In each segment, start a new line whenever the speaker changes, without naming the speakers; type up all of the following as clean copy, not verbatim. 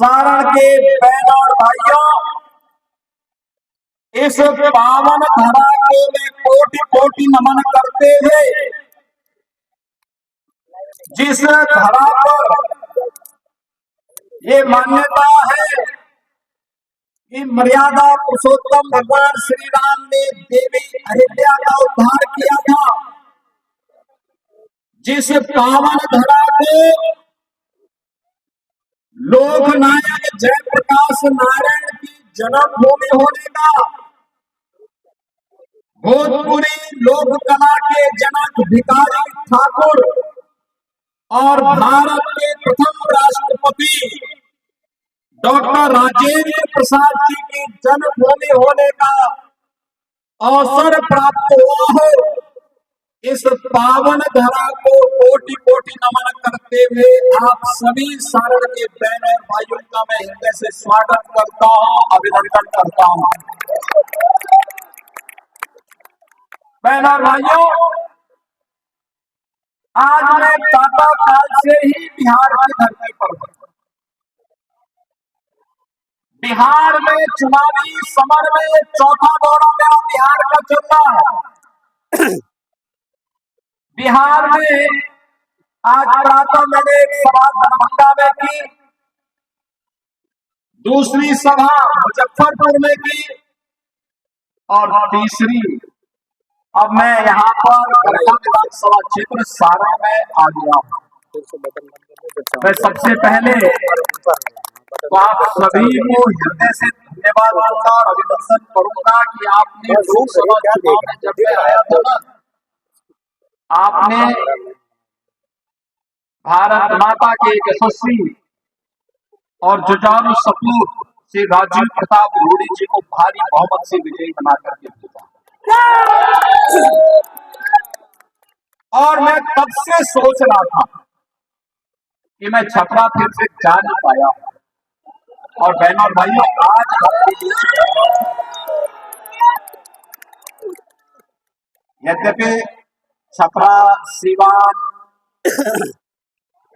सारण के बहनों और भाइयों, इस पावन धरा को मैं कोटि कोटि नमन करते हुए जिस धरा पर ये मान्यता है कि मर्यादा पुरुषोत्तम भगवान श्री राम ने देवी अहिल्या का उद्धार किया था, जिस पावन धरा को लोकनायक जयप्रकाश नारायण की जन्मभूमि होने का, भोजपुरी लोक कला के जनक भिखारी ठाकुर और भारत के प्रथम राष्ट्रपति डॉक्टर राजेंद्र प्रसाद जी की जन्मभूमि होने का अवसर प्राप्त हुआ हो, इस पावन धरा को कोटि कोटि नमन करते हुए आप सभी सारण के बहनों और भाइयों का मैं हृदय से स्वागत करता हूं, अभिनंदन करता हूं। बहनों और भाइयों, आज मैं प्रातः काल से ही बिहार की धरती पर हूं। बिहार में चुनावी समर में चौथा दौरा मेरा बिहार का चल रहा है। बिहार में आज प्रातः मैंने एक सभा दरभंगा में की, दूसरी सभा मुजफ्फरपुर में की और तीसरी अब मैं यहाँ पर गढ़वा विधानसभा क्षेत्र सारण में आ गया हूँ। मैं सबसे पहले तो आप सभी को हृदय से धन्यवाद दूंगा और अभिनंदन करूंगा कि आपने लोकसभा चुनाव में जब मैं आया था ना, आपने भारत माता के एक यशस्वी और जुझारू सपूत श्री राजीव प्रताप रूडी जी को भारी बहुमत से विजयी बना करके भेजा। और मैं तब से सोच रहा था कि मैं छपरा फिर से जा नहीं पाया। और बहनों और भाइयों, आज आपके यद्यपि छपरा, सीवान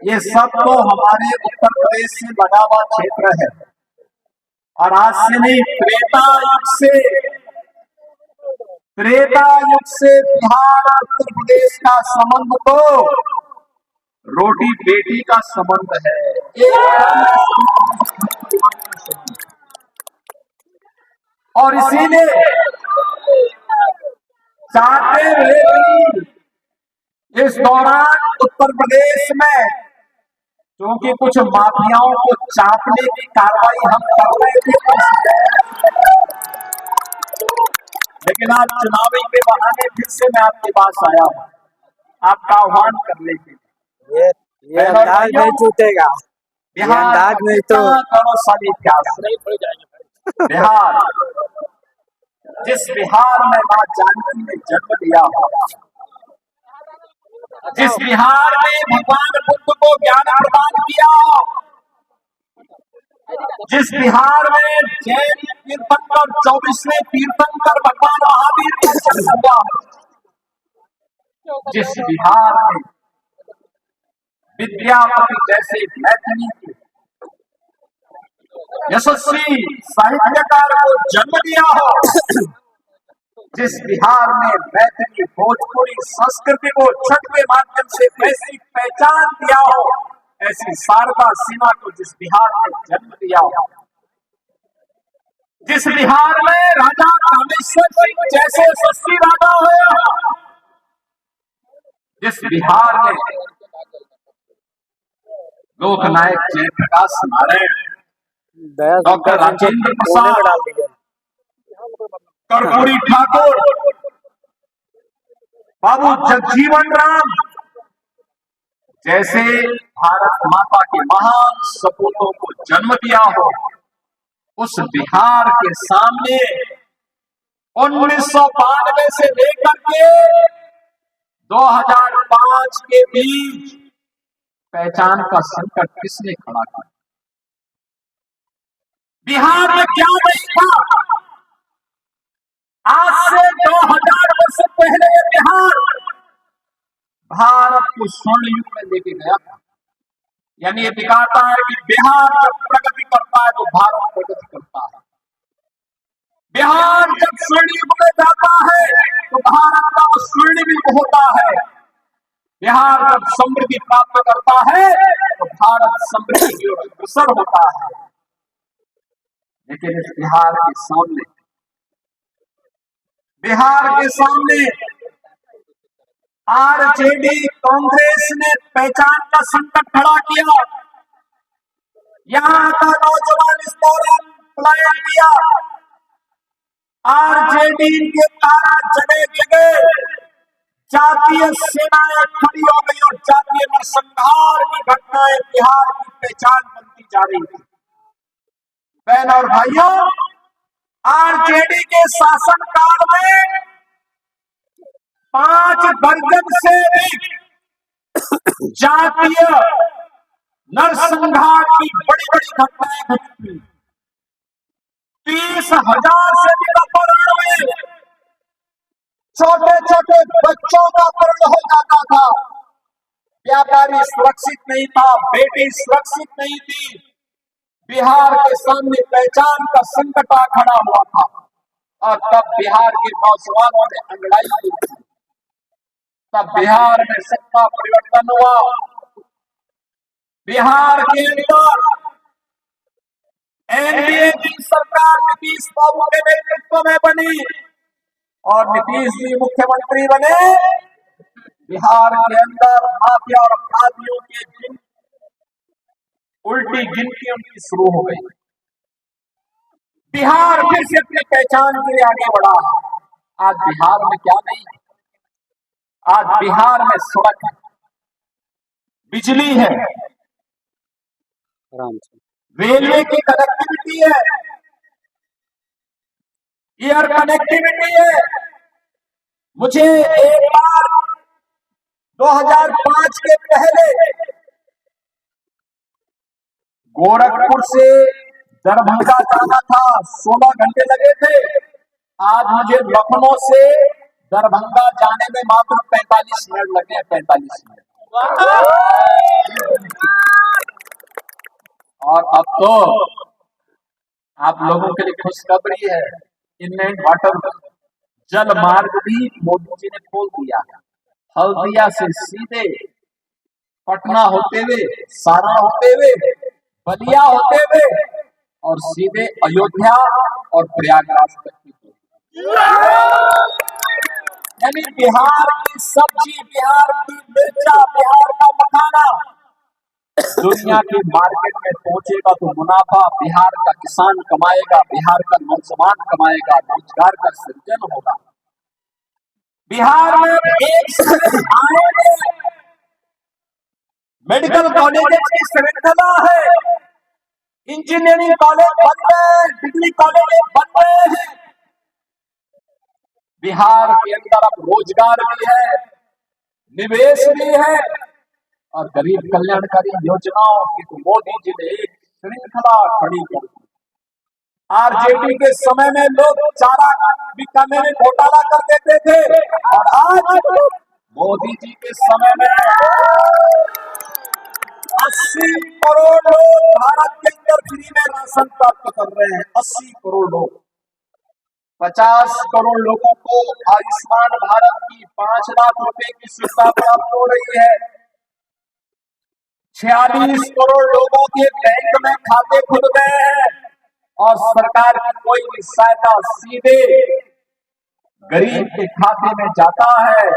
ये सब तो हमारे उत्तर प्रदेश से लगा हुआ क्षेत्र है और आज से नहीं, त्रेता युग से बिहार और उत्तर प्रदेश का संबंध तो रोटी बेटी का संबंध है। और इसीलिए चाहते हुए इस दौरान उत्तर प्रदेश में क्योंकि कुछ माफियाओं को चापने की कार्रवाई हम कर रहे थे, लेकिन आज चुनावी के बहाने फिर से मैं आपके पास आया हूं आपका आह्वान करने के लिए।
ये अंदाज नहीं छूटेगा,
बिहार में तो गौरवशाली इतिहास बिहार, जिस बिहार में मां जानकी ने जन्म लिया, जिस बिहार में भगवान बुद्ध को ज्ञान प्रदान किया, जिस बिहार में जैन तीर्थंकर 24वें तीर्थंकर भगवान महावीर का जन्म हुआ, जिस बिहार में विद्यापति जैसे मैथिली के यशस्वी साहित्यकार को जन्म दिया हो, जिस बिहार में मैथिली भोजपुरी संस्कृति को छठ के माध्यम से वैसी पहचान दिया हो, ऐसी शारदा सिन्हा को जिस बिहार में जन्म दिया हो, जिस बिहार में राजा कामेश्वर सिंह जैसे यशस्वी राजा हो, जिस बिहार में लोकनायक जयप्रकाश नारायण, डॉक्टर राजेंद्र प्रसाद, कर्पूरी ठाकुर, बाबू जगजीवन राम जैसे भारत माता के महान सपूतों को जन्म दिया हो, उस बिहार के सामने 1992 से लेकर के 2005 के बीच पहचान का संकट किसने खड़ा किया? बिहार में क्या नहीं था? आज से 2000 वर्ष पहले बिहार भारत को स्वर्ण युग में लेके गया था। यानी ये दिखाता है कि बिहार जब प्रगति करता है तो भारत प्रगति करता है। बिहार जब स्वर्णिम में जाता है तो भारत का स्वर्णिम होता है। बिहार जब समृद्धि प्राप्त करता है तो भारत समृद्धि की ओर अग्रसर होता है। लेकिन इस बिहार के सामने आरजेडी कांग्रेस ने पहचान का संकट खड़ा किया। यहां का नौजवान इस दौरान पलायन किया। आरजेडी के तारा जगह जगह जातीय सेनाएं खड़ी हो गई और जातीय नरसंहार की घटनाएं बिहार की पहचान बनती जा रही थी। बहन और भाइयों, आरजेडी के शासनकाल में 5 दर्जन से अधिक जातीय नरसंहार की बड़ी बड़ी घटनाएं घटी। 30,000 से अधिक अपहरण हुए। छोटे छोटे बच्चों का अपहरण हो जाता था। व्यापारी सुरक्षित नहीं था, बेटी सुरक्षित नहीं थी। बिहार के सामने पहचान का संकट आ खड़ा हुआ था और तब बिहार के नौजवानों ने अंगड़ाई की थी। तब बिहार में सत्ता परिवर्तन हुआ। बिहार के अंदर एनडीए की सरकार नीतीश बाबू के नेतृत्व में बनी और नीतीश जी मुख्यमंत्री बने। बिहार के अंदर माफिया और अपराधियों की उल्टी गिनती उनकी शुरू हो गई। बिहार फिर से अपनी पहचान के लिए आगे बढ़ा। आज बिहार में क्या नहीं है? आज बिहार में सड़क है, बिजली है, रेलवे की कनेक्टिविटी है, एयर कनेक्टिविटी है। मुझे एक बार 2005 के पहले गोरखपुर से दरभंगा जाना था, 16 घंटे लगे थे। आज मुझे लखनऊ से दरभंगा जाने में मात्र 45 मिनट लगे हैं। 45 मिनट। और अब तो आप लोगों के लिए खुशखबरी है, इनलैंड वाटर जल मार्ग भी मोदी जी ने खोल दिया। हल्दिया से सीधे पटना होते हुए, सारण होते हुए, बलिया होते हुए और सीधे अयोध्या और प्रयागराज तक की। यानी बिहार की सब्जी, बिहार की मिर्चा, बिहार का मखाना दुनिया की मार्केट में पहुंचेगा तो मुनाफा बिहार का किसान कमाएगा, बिहार का नौजवान कमाएगा, रोजगार का सृजन होगा। बिहार में एक आने मेडिकल कॉलेज की श्रृंखला है, इंजीनियरिंग कॉलेज बन रहे, डिग्री कॉलेज बन रहे हैं। बिहार के अंदर अब रोजगार भी है, निवेश भी है और गरीब कल्याणकारी योजनाओं की तो मोदी जी ने एक श्रृंखला खड़ी कर दी। आरजेडी के समय में लोग चारा बिकने में घोटाला कर देते थे और आज मोदी जी के समय में 80 करोड़ लोग भारत के अंदर फ्री में राशन प्राप्त कर रहे हैं। 80 करोड़ लोग। 50 करोड़ लोगों को आयुष्मान भारत की 5 लाख रुपए की सुविधा प्राप्त हो रही है। 46 करोड़ लोगों के बैंक में खाते खुल गए हैं और सरकार की कोई भी सहायता सीधे गरीब के खाते में जाता है,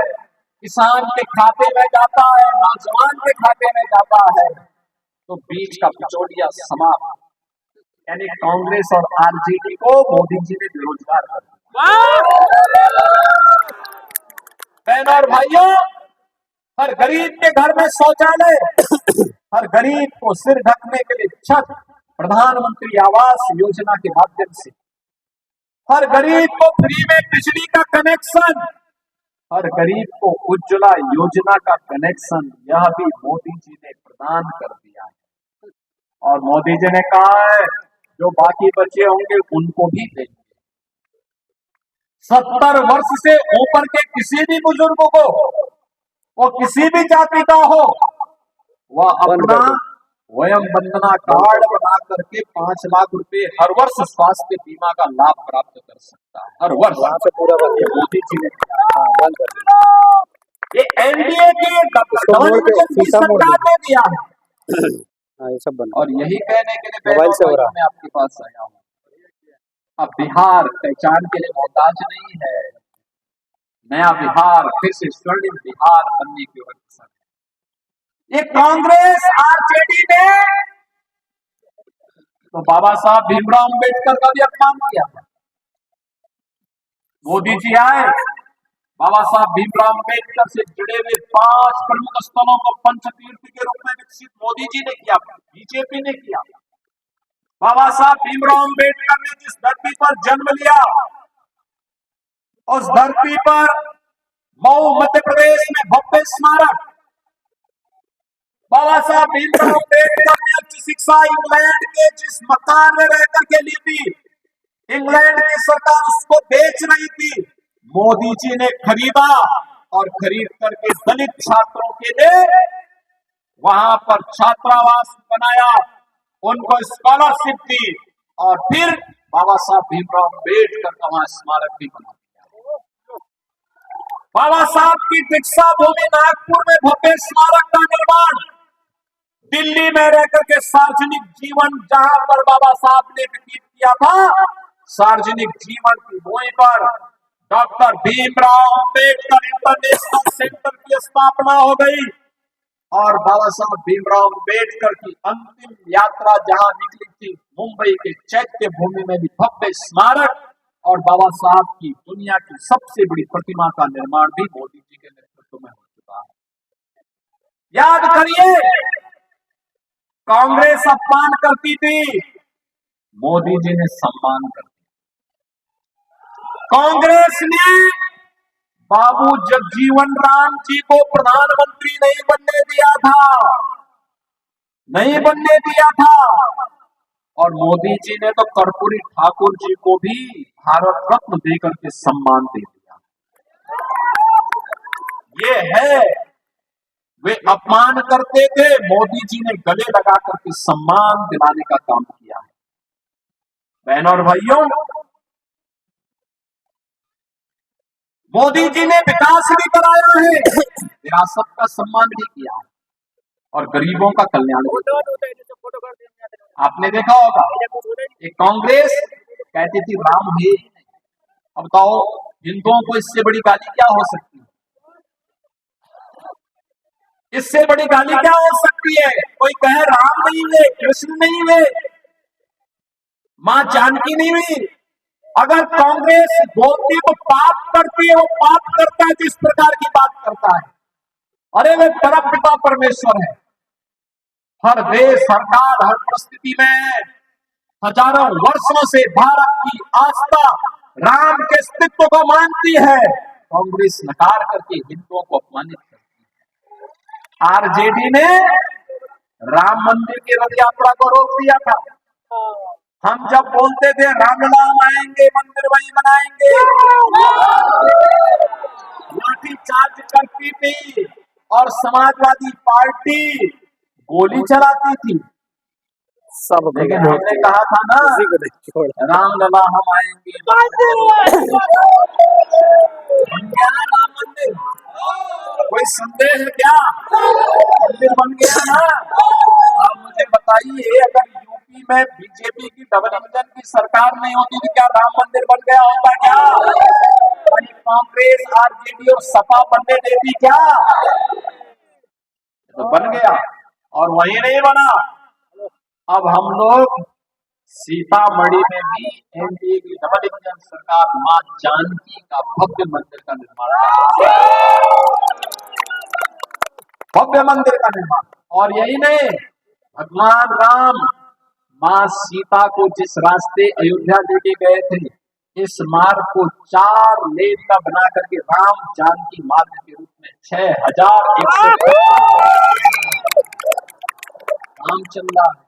किसान के खाते में जाता है, नौजवान के खाते में जाता है। तो बीच का बिचौलिया समाप्त। यानी कांग्रेस और आरजेडी को मोदी जी ने बेरोजगार कर दिया। बहनों और भाइयों, हर गरीब के घर में शौचालय, हर गरीब को सिर ढकने के लिए छत, प्रधानमंत्री आवास योजना के माध्यम से हर गरीब को फ्री में बिजली का कनेक्शन, हर गरीब को उज्ज्वला योजना का कनेक्शन, यह भी मोदी जी ने प्रदान कर दिया है। और मोदी जी ने कहा है जो बाकी बचे होंगे उनको भी देंगे। 70 वर्ष से ऊपर के किसी भी बुजुर्ग को, वो किसी भी जाति का हो, वह अपना वयम वंदना कार्ड बना करके 5 लाख रुपए हर वर्ष स्वास्थ्य बीमा का लाभ प्राप्त कर सकता है, हर वर्ष।
वहाँ से पूरा बंद
ये मोदी जी ने किया।
हाँ, बंद कर दिया।
ये एनडीए की
इसको मोड़ के
गठबंधन की
शीशा मोड़
सरकार ने दिया है।
हाँ, ये सब बंद।
और यही कहने के लिए
मोबाइल से हो रहा।
मैं आपके पास आया हूँ। अब बिहार पहचान के लिए मोहताज नहीं है। नया बिहार फिर से स्वर्णिम बिहार बनने की ओर अग्रसर है। ये कांग्रेस आरजेडी ने तो बाबा साहब भीमराव अंबेडकर का भी अपमान किया। मोदी जी आए, बाबा साहब भीमराव अंबेडकर से जुड़े हुए 5 प्रमुख स्थलों को पंचतीर्थ के रूप में विकसित मोदी जी ने किया, बीजेपी ने किया। बाबा साहब भीमराव अंबेडकर ने जिस धरती पर जन्म लिया, उस धरती पर मऊ मध्य प्रदेश में भव्य स्मारक। बाबा साहब भीमराव अंबेडकर ने उच्च शिक्षा इंग्लैंड के जिस मकान में रहकर के ली थी, इंग्लैंड की सरकार उसको बेच रही थी, मोदी जी ने खरीदा और खरीद करके दलित छात्रों के लिए वहां पर छात्रावास बनाया, उनको स्कॉलरशिप दी और फिर बाबा साहब भीमराव अंबेडकर का वहां स्मारक भी बना दिया। बाबा साहब की दीक्षा भूमि नागपुर में भव्य स्मारक का निर्माण, दिल्ली में रहकर के सार्वजनिक जीवन जहां पर बाबा साहब ने व्यतीत किया था, सार्वजनिक जीवन की भूमि पर doctor Bhimrao Ambedkar international centre की स्थापना हो गई और बाबा साहब भीमराव अंबेडकर की अंतिम यात्रा जहां निकली थी, मुंबई के चैत्य भूमि में भी भव्य स्मारक और बाबा साहब की दुनिया की सबसे बड़ी प्रतिमा का निर्माण भी मोदी जी के नेतृत्व में हो चुका है। याद करिए, कांग्रेस अपमान करती थी, मोदी जी ने सम्मान कर दिया। कांग्रेस ने बाबू जगजीवन राम जी को प्रधानमंत्री नहीं बनने दिया था, नहीं बनने दिया था और मोदी जी ने तो कर्पूरी ठाकुर जी को भी भारत रत्न देकर के सम्मान दे दिया। ये है, वे अपमान करते थे, मोदी जी ने गले लगा करके सम्मान दिलाने का काम किया है। बहनों और भाइयों, मोदी जी ने विकास भी कराया है, विरासत का सम्मान भी किया है और गरीबों का कल्याण भी किया। आपने देखा होगा, एक कांग्रेस कहती थी राम है। अब बताओ, हिंदुओं को इससे बड़ी गाली क्या हो सकती है? इससे बड़ी गाली क्या हो सकती है? कोई कहे राम नहीं हुए, कृष्ण नहीं हुए, मां जानकी नहीं हुई। अगर कांग्रेस बोलती है तो पाप करती है, वो पाप करता है जिस प्रकार की बात करता है। अरे वे परमपिता परमेश्वर है। हर देश, हर काल, हर परिस्थिति में हजारों वर्षों से भारत की आस्था राम के अस्तित्व को मानती है। कांग्रेस नकार करके हिंदुओं को अपमानित करती है। आरजेडी ने राम मंदिर की रथ यात्रा को रोक दिया था। हम जब बोलते थे रामलाल आएंगे, मंदिर वहीं बनाएंगे, लाठी चार्ज करती थी और समाजवादी पार्टी गोली चलाती थी।
सब
लेकिन हमने कहा था ना, रामलला हम आएंगे, बन गया ना राम मंदिर। कोई संदेह है क्या? मंदिर बन गया ना। अब मुझे बताइए, अगर यूपी में बीजेपी की डबल इंजन की सरकार नहीं होती तो क्या राम मंदिर बन गया होता क्या? वही कांग्रेस, आरजेडी और सपा बनने देती क्या? तो बन गया और वही नहीं बना। अब हम लोग सीतामढ़ी में भी एनडीए की डबल इंजन सरकार मां जानकी का भव्य मंदिर का निर्माण कर रही है। भव्य मंदिर का निर्माण। और यही नहीं, भगवान राम मां सीता को जिस रास्ते अयोध्या लेके गए थे, इस मार्ग को 4 लेन का बना करके राम जानकी मार्ग के रूप में 6100 नाम चल रहा है।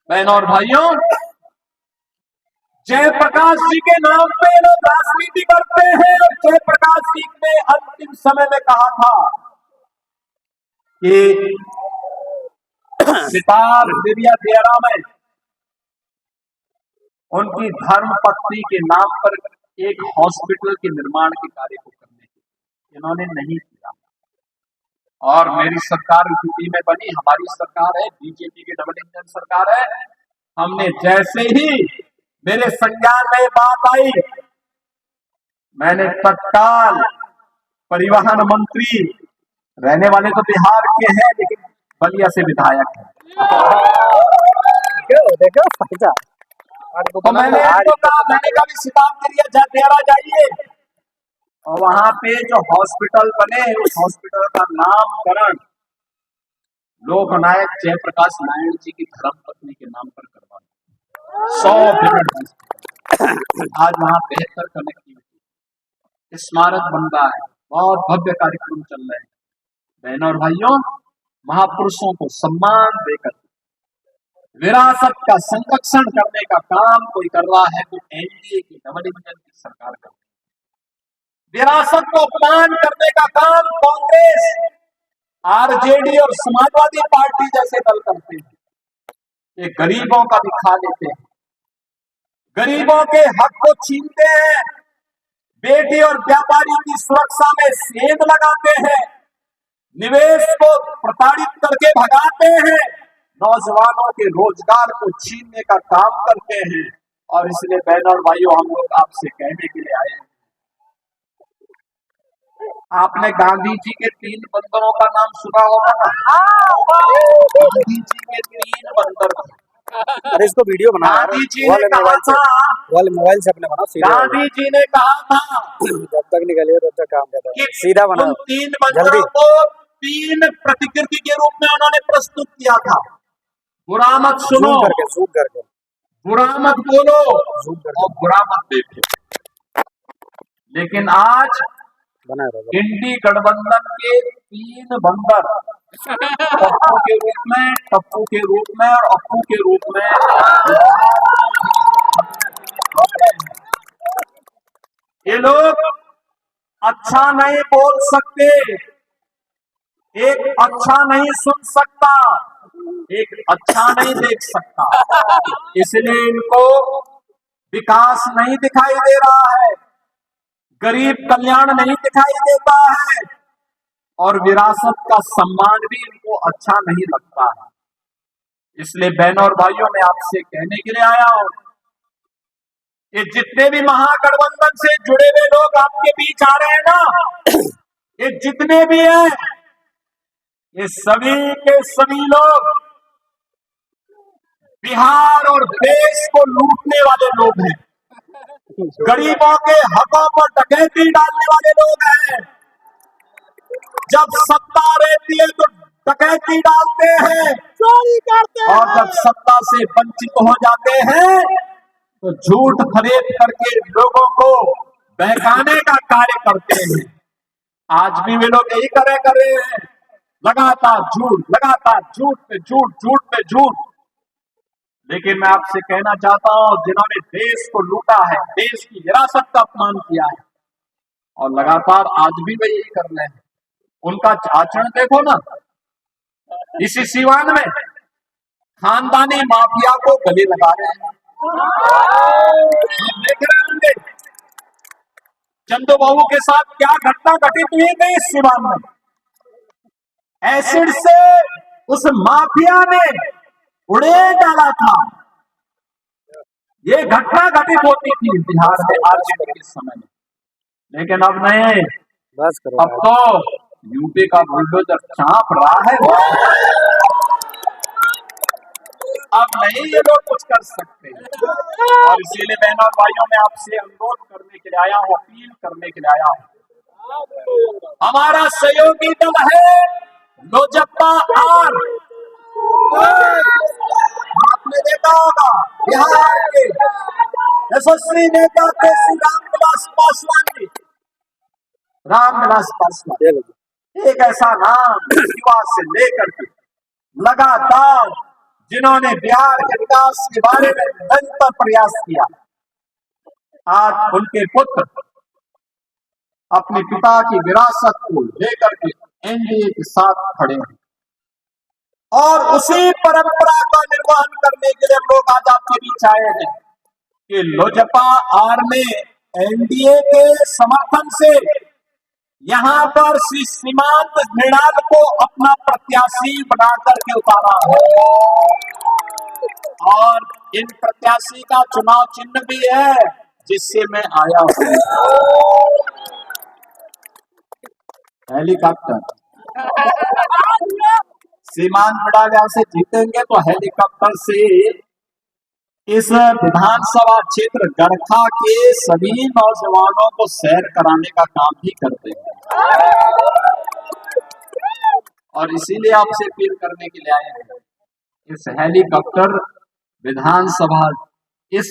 बहनों और भाइयों, जयप्रकाश जी के नाम पे लोग राजनीति करते हैं। और जयप्रकाश जी ने अंतिम समय में कहा था कि सितार देविया दियारा में उनकी धर्म पत्नी के नाम पर एक हॉस्पिटल के निर्माण के कार्य को करने के इन्होंने नहीं किया। और मेरी सरकार यूपी में बनी, हमारी सरकार है, बीजेपी की डबल इंजन सरकार है। हमने जैसे ही मेरे संज्ञान में बात आई, मैंने तत्काल परिवहन मंत्री, रहने वाले तो बिहार के हैं लेकिन बलिया से विधायक है,
देखो
तो मैंने इनको कहा, मैंने कहा सिताब दियारा जाइए और वहां पे जो हॉस्पिटल बने उस हॉस्पिटल का नामकरण लोकनायक जयप्रकाश नारायण जी की धर्म पत्नी के नाम पर करवाना। 100 बेड हॉस्पिटल, आज वहां बेहतर कनेक्टिविटी, स्मारक बन रहा है, बहुत भव्य कार्यक्रम चल रहे हैं। बहनों और भाइयों, महापुरुषों को सम्मान देकर विरासत का संरक्षण करने का काम कोई कर रहा है तो एनडीए की डबल इंजन की सरकार कर रही है। विरासत को अपमान करने का काम कांग्रेस, आरजेडी और समाजवादी पार्टी जैसे दल करते हैं। ये गरीबों का भी खा लेते हैं, गरीबों के हक को छीनते हैं, बेटी और व्यापारी की सुरक्षा में सेंध लगाते हैं, निवेश को प्रताड़ित करके भगाते हैं, नौजवानों के रोजगार को छीनने का काम करते हैं। और इसलिए बहनों और भाइयों, हम लोग आपसे कहने के लिए आए हैं, आपने गांधी जी के 3 बंदरों का नाम सुना होगा ना? गांधी जी के 3 बंदर।
अरे इसको वीडियो बना,
गांधी जी ने कहा था,
मोबाइल से अपने बना,
गांधी जी ने कहा था
जब तक निकलिए तब तक काम करता है, सीधा बना।
3 बंदरों को 3 प्रतिकृति के रूप में उन्होंने प्रस्तुत किया था। बुरा मत सुनो,
जूम करके
बुरा मत बोलो और बुरा मत देखो। लेकिन आज इंडी गठबंधन के 3 बंदर पप्पू के रूप में, टप्पू के रूप में और अप्पू के रूप में ये लोग अच्छा नहीं बोल सकते, एक अच्छा नहीं सुन सकता, एक अच्छा नहीं देख सकता, इसलिए इनको विकास नहीं दिखाई दे रहा है, गरीब कल्याण नहीं दिखाई देता है और विरासत का सम्मान भी इनको अच्छा नहीं लगता है। इसलिए बहनों और भाइयों, मैं आपसे कहने के लिए आया हूं, ये जितने भी महागठबंधन से जुड़े हुए लोग आपके बीच आ रहे हैं ना, ये जितने भी हैं, ये सभी के सभी लोग बिहार और देश को लूटने वाले लोग हैं, गरीबों के हकों पर डकैती डालने वाले लोग हैं। जब सत्ता रहती है तो डकैती डालते हैं, चोरी करते हैं, और जब सत्ता से वंचित हो जाते हैं तो झूठ फरेब करके लोगों को बहकाने का कार्य करते हैं। आज भी वे लोग यही कर रहे हैं, लगातार झूठ पे झूठ, झूठ पे झूठ। लेकिन मैं आपसे कहना चाहता हूं, जिन्होंने देश को लूटा है, देश की विरासत का अपमान किया है और लगातार आज भी वे यही कर रहे हैं, उनका आचरण देखो ना। इसी सीवान में खानदानी माफिया को गले लगा रहे हैं, देख रहे होंगे चंदू बाबू के साथ क्या घटना घटित हुई थी इस सीवान में। एसिड से उस माफिया ने उड़े डाला था। ये घटना घटित होती थी बिहार में आरजेडी के समय में, लेकिन अब नहीं,
बस करो,
अब तो यूपी का बुलडोजर चाप रहा है। अब नहीं ये लोग कुछ कर सकते। और इसीलिए बहनों और भाइयों, मैं आपसे अनुरोध करने के लिए आया हूँ, अपील करने के लिए आया हूँ। हमारा सहयोगी दल है लोजपा आर, आपने देखा होगा बिहार के यशस्वी नेता केसी रामविलास पासवान जी, रामविलास पासवान एक ऐसा नाम युवा से लेकर के लगातार जिन्होंने बिहार के विकास के बारे में निरंतर प्रयास किया, आज उनके पुत्र अपने पिता की विरासत को लेकर के एनडीए के साथ खड़े हैं। और उसी परंपरा का निर्वहन करने के लिए हम लोग आज आपके बीच आए हैं कि लोजपा आर्मी एनडीए के समर्थन से यहां पर श्री सीमांत मृणाल को अपना प्रत्याशी बना करके उतारा है और इन प्रत्याशी का चुनाव चिन्ह भी है जिससे मैं आया हूं, हेलीकॉप्टर। सीमांत मृणाल यहां से जीतेंगे तो हेलीकॉप्टर से इस विधानसभा क्षेत्र गरखा के सभी नौजवानों को सैर कराने का काम भी करते हैं और इसीलिए आपसे अपील करने के लिए आए हैं। इस हेलीकॉप्टर विधानसभा इस